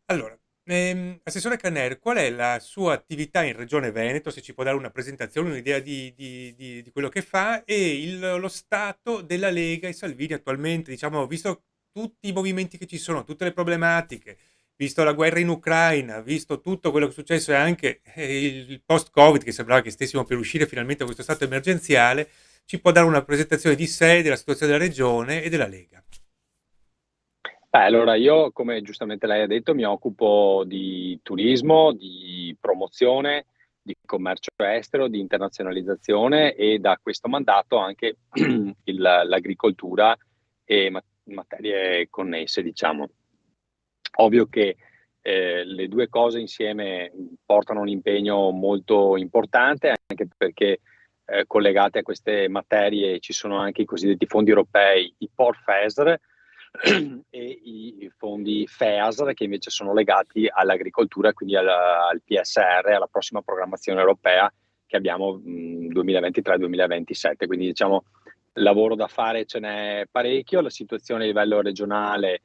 Allora, Assessore Canner, qual è la sua attività in Regione Veneto? Se ci può dare una presentazione, un'idea di quello che fa e lo stato della Lega e Salvini attualmente, diciamo, visto tutti i movimenti che ci sono, tutte le problematiche, visto la guerra in Ucraina, visto tutto quello che è successo e anche il post-Covid, che sembrava che stessimo per uscire finalmente da questo stato emergenziale, ci può dare una presentazione di sé, della situazione della Regione e della Lega. Allora io, come giustamente lei ha detto, mi occupo di turismo, di promozione, di commercio estero, di internazionalizzazione e da questo mandato anche l'agricoltura e materie connesse, diciamo. Ovvio che le due cose insieme portano un impegno molto importante, anche perché collegate a queste materie ci sono anche i cosiddetti fondi europei, i POR-FESR, e i fondi FEASR che invece sono legati all'agricoltura, quindi al PSR, alla prossima programmazione europea che abbiamo 2023-2027. Quindi diciamo lavoro da fare ce n'è parecchio, la situazione a livello regionale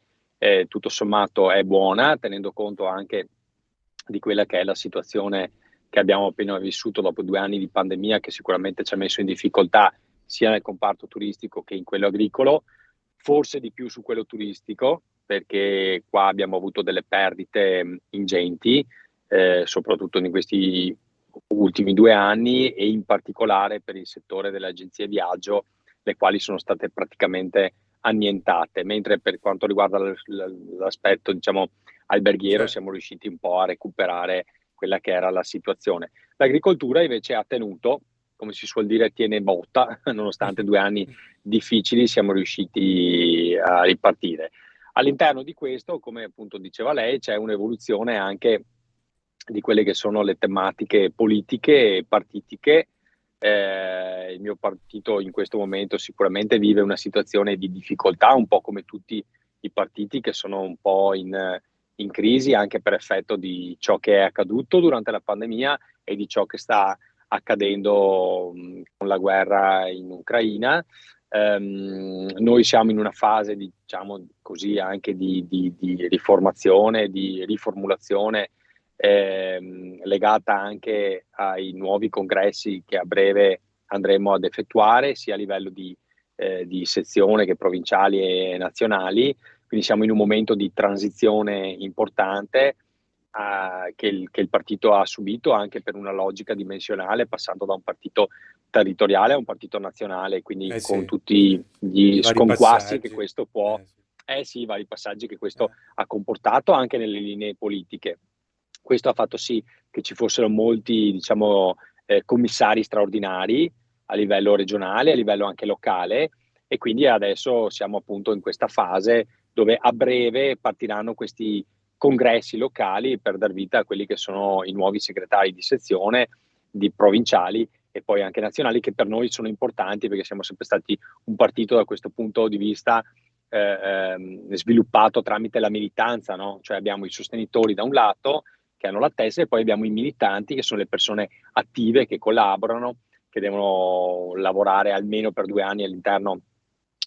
tutto sommato è buona, tenendo conto anche di quella che è la situazione che abbiamo appena vissuto dopo 2 anni di pandemia, che sicuramente ci ha messo in difficoltà sia nel comparto turistico che in quello agricolo, forse di più su quello turistico, perché qua abbiamo avuto delle perdite ingenti, soprattutto in questi ultimi 2 anni e in particolare per il settore delle agenzie viaggio, le quali sono state praticamente annientate, mentre per quanto riguarda l'aspetto, diciamo, alberghiero Cioè, siamo riusciti un po' a recuperare quella che era la situazione. L'agricoltura invece ha tenuto, come si suol dire, tiene botta, nonostante 2 anni difficili siamo riusciti a ripartire. All'interno di questo, come appunto diceva lei, c'è un'evoluzione anche di quelle che sono le tematiche politiche e partitiche. Il mio partito in questo momento sicuramente vive una situazione di difficoltà, un po' come tutti i partiti che sono un po' in crisi anche per effetto di ciò che è accaduto durante la pandemia e di ciò che sta accadendo con la guerra in Ucraina. Noi siamo in una fase, diciamo così, anche di riformazione, di riformulazione, legata anche ai nuovi congressi che a breve andremo ad effettuare, sia a livello di sezione che provinciali e nazionali. Quindi siamo in un momento di transizione importante che il partito ha subito anche per una logica dimensionale, passando da un partito territoriale a un partito nazionale, quindi eh con sì, sì, tutti sì. I gli vari sconquassi che passaggi. questo può, Sì. sì, i vari passaggi che questo Eh. ha comportato anche nelle linee politiche. Questo ha fatto sì che ci fossero molti, diciamo, commissari straordinari a livello regionale, a livello anche locale, e quindi adesso siamo appunto in questa fase dove a breve partiranno questi congressi locali per dar vita a quelli che sono i nuovi segretari di sezione, di provinciali e poi anche nazionali, che per noi sono importanti perché siamo sempre stati un partito da questo punto di vista sviluppato tramite la militanza, no? Cioè abbiamo i sostenitori da un lato che hanno la testa e poi abbiamo i militanti che sono le persone attive che collaborano, che devono lavorare almeno per 2 anni all'interno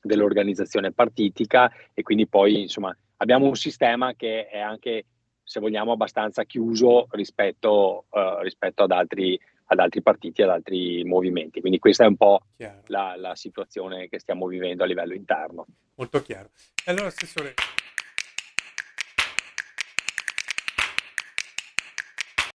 dell'organizzazione partitica e quindi poi insomma abbiamo un sistema che è anche, se vogliamo, abbastanza chiuso rispetto ad altri partiti, ad altri movimenti. Quindi questa è un po' Chiaro, la situazione che stiamo vivendo a livello interno. molto chiaro. E allora, Assessore,